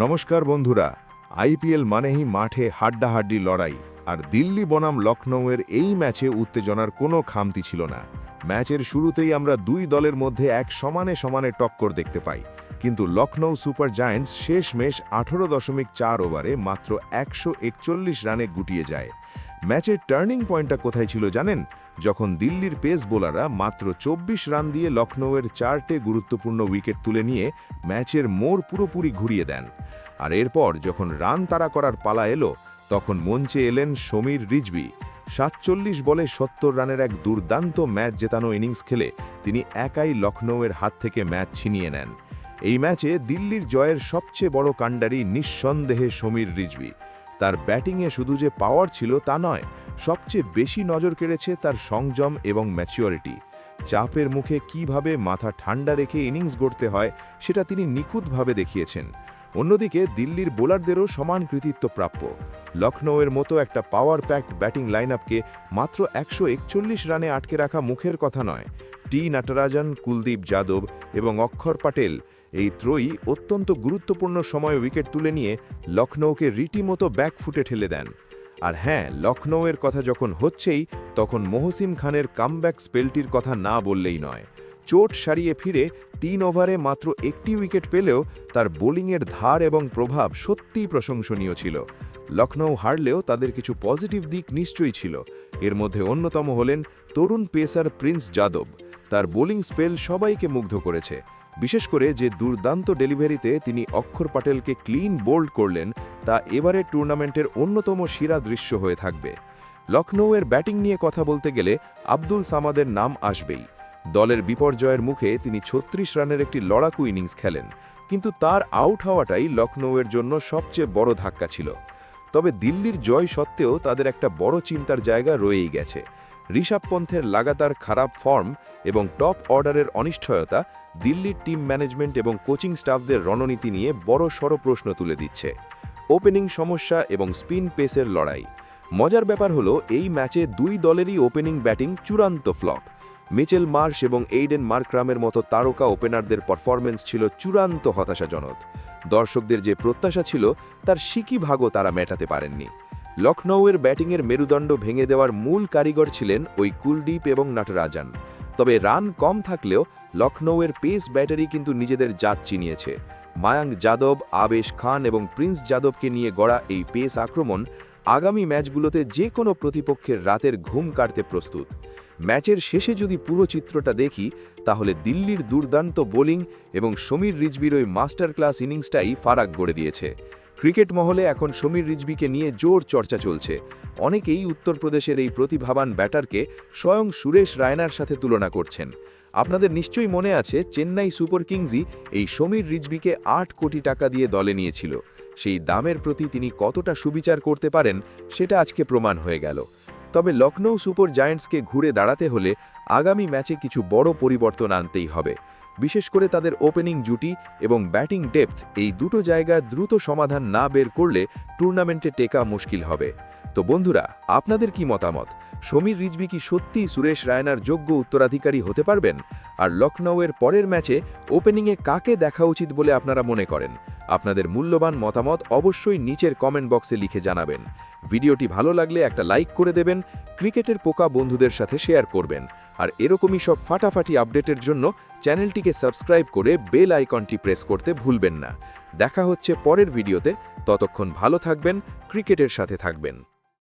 নমস্কার বন্ধুরা। আইপিএল মানেই মাঠে হাড্ডাহাড্ডি লড়াই, আর দিল্লি বনাম লখনউয়ের এই ম্যাচে উত্তেজনার কোনো খামতি ছিল না। ম্যাচের শুরুতেই আমরা দুই দলের মধ্যে এক সমানে সমানে টক্কর দেখতে পাই, কিন্তু লখনউ সুপার জায়ান্টস শেষমেশ 18.4 ওভারে মাত্র 141 রানে গুটিয়ে যায়। ম্যাচের টার্নিং পয়েন্টটা কোথায় ছিল জানেন? যখন দিল্লির পেস বোলাররা মাত্র 24 রান দিয়ে লখনউয়ের 4টে গুরুত্বপূর্ণ উইকেট তুলে নিয়ে ম্যাচের মোড় পুরোপুরি ঘুরিয়ে দেন। আর এরপর যখন রান তাড়া করার পালা এলো, তখন মঞ্চে এলেন সমীর রিজভি। 47 বলে 70 রানের এক দুর্দান্ত ম্যাচ জেতানো ইনিংস খেলে তিনি একাই লখনউয়ের হাত থেকে ম্যাচ ছিনিয়ে নেন। এই ম্যাচে দিল্লির জয়ের সবচেয়ে বড় কাণ্ডারি নিঃসন্দেহে সমীর রিজভি। তার ব্যাটিংয়ে শুধু যে পাওয়ার ছিল তা নয়, সবচেয়ে বেশি নজর কেড়েছে তার সংযম এবং ম্যাচিওরিটি। চাপের মুখে কিভাবে মাথা ঠান্ডা রেখে ইনিংস গড়তে হয় সেটা তিনি নিখুঁতভাবে দেখিয়েছেন। অন্যদিকে দিল্লির বোলারদেরও সমান কৃতিত্ব প্রাপ্য। লখনউয়ের মতো একটা পাওয়ার প্যাকড ব্যাটিং লাইনআপকে মাত্র 141 রানে আটকে রাখা মুখের কথা নয়। টি নটরাজন, কুলদীপ যাদব এবং অক্ষর প্যাটেল এই ত্রয়ী অত্যন্ত গুরুত্বপূর্ণ সময়ে উইকেট তুলে নিয়ে লখনউকে রীতিমতো ব্যাকফুটে ঠেলে দেন। আর হ্যাঁ, লখনউয়ের কথা যখন হচ্ছেই, তখন মহসিন খানের কামব্যাক স্পেলটির কথা না বললেই নয়। চোট সারিয়ে ফিরে 3 ওভারে মাত্র একটি উইকেট পেলেও তার বোলিংয়ের ধার এবং প্রভাব সত্যিই প্রশংসনীয় ছিল। লখনউ হারলেও তাদের কিছু পজিটিভ দিক নিশ্চয়ই ছিল। এর মধ্যে অন্যতম হলেন তরুণ পেসার প্রিন্স যাদব। তার বোলিং স্পেল সবাইকে মুগ্ধ করেছে, বিশেষ করে যে দুর্দান্ত ডেলিভারিতে তিনি অক্ষর প্যাটেলকে ক্লিন বোল্ড করলেন, তা এবারের টুর্নামেন্টের অন্যতম সেরা দৃশ্য হয়ে থাকবে। লখনউয়ের ব্যাটিং নিয়ে কথা বলতে গেলে আব্দুল সামাদের নাম আসবেই। দলের বিপর্যয়ের মুখে তিনি 36 রানের একটি লড়াকু ইনিংস খেলেন, কিন্তু তার আউট হওয়াটাই লখনউয়ের জন্য সবচেয়ে বড় ধাক্কা ছিল। তবে দিল্লির জয় সত্ত্বেও তাদের একটা বড় চিন্তার জায়গা রয়েই গেছে। ঋষভ পন্থের লাগাতার খারাপ ফর্ম এবং টপ অর্ডারের অনিশ্চয়তা দিল্লির টিম ম্যানেজমেন্ট এবং কোচিং স্টাফদের রণনীতি নিয়ে বড়সড় প্রশ্ন তুলে দিচ্ছে। ওপেনিং সমস্যা এবং স্পিন পেসের লড়াই। মজার ব্যাপার হলো, এই ম্যাচে দুই দলেরই ওপেনিং ব্যাটিং চূড়ান্ত ফ্লপ। মিচেল মার্শ এবং এইডেন মার্করামের মতো তারকা ওপেনারদের পারফরম্যান্স ছিল চূড়ান্ত হতাশাজনক। দর্শকদের যে প্রত্যাশা ছিল তার সিকি ভাগও তারা মেটাতে পারেননি। লখনউয়ের ব্যাটিংয়ের মেরুদণ্ড ভেঙে দেওয়ার মূল কারিগর ছিলেন ওই কুলদীপ এবং নটরাজন। তবে রান কম থাকলেও লখনউয়ের পেস ব্যাটারি কিন্তু নিজেদের জাত চিনিয়েছে। মায়াঙ্ক যাদব, আবেশ খান এবং প্রিন্স যাদবকে নিয়ে গড়া এই পেস আক্রমণ আগামী ম্যাচগুলোতে যে কোনো প্রতিপক্ষের রাতের ঘুম কাটতে প্রস্তুত। ম্যাচের শেষে যদি পুরো চিত্রটা দেখি, তাহলে দিল্লির দুর্দান্ত বোলিং এবং সমীর রিজভির ওই মাস্টার ক্লাস ইনিংসটাই ফারাক গড়ে দিয়েছে। ক্রিকেট মহলে এখন সমীর রিজভিকে নিয়ে জোর চর্চা চলছে। অনেকেই উত্তরপ্রদেশের এই প্রতিভাবান ব্যাটারকে স্বয়ং সুরেশ রায়নার সাথে তুলনা করছেন। আপনাদের নিশ্চয়ই মনে আছে, চেন্নাই সুপার কিংসই এই সমীর রিজভিকে 8 কোটি টাকা দিয়ে দলে নিয়েছিল। সেই দামের প্রতি তিনি কতটা সুবিচার করতে পারেন সেটা আজকে প্রমাণ হয়ে গেল। তবে লখনউ সুপার জায়ান্টসকে ঘুরে দাঁড়াতে হলে আগামী ম্যাচে কিছু বড় পরিবর্তন আনতেই হবে। বিশেষ করে তাদের ওপেনিং জুটি এবং ব্যাটিং ডেপথ, এই দুটো জায়গা দ্রুত সমাধান না বের করলে টুর্নামেন্টে টেকা মুশকিল হবে। তো বন্ধুরা, আপনাদের কি মতামত? সমীর রিজভি কি সত্যিই সুরেশ রায়নার যোগ্য উত্তরাধিকারী হতে পারবেন? আর লখনউয়ের পরের ম্যাচে ওপেনিংয়ে কাকে দেখা উচিত বলে আপনারা মনে করেন? আপনাদের মূল্যবান মতামত অবশ্যই নিচের কমেন্ট বক্সে লিখে জানাবেন। ভিডিওটি ভালো লাগলে একটা লাইক করে দেবেন, ক্রিকেটের পোকা বন্ধুদের সাথে শেয়ার করবেন। আর এরকমই সব ফাটাফাটি আপডেটের জন্য চ্যানেলটিকে সাবস্ক্রাইব করে বেল আইকনটি প্রেস করতে ভুলবেন না। দেখা হচ্ছে পরের ভিডিওতে। ততক্ষণ ভালো থাকবেন, ক্রিকেটের সাথে থাকবেন।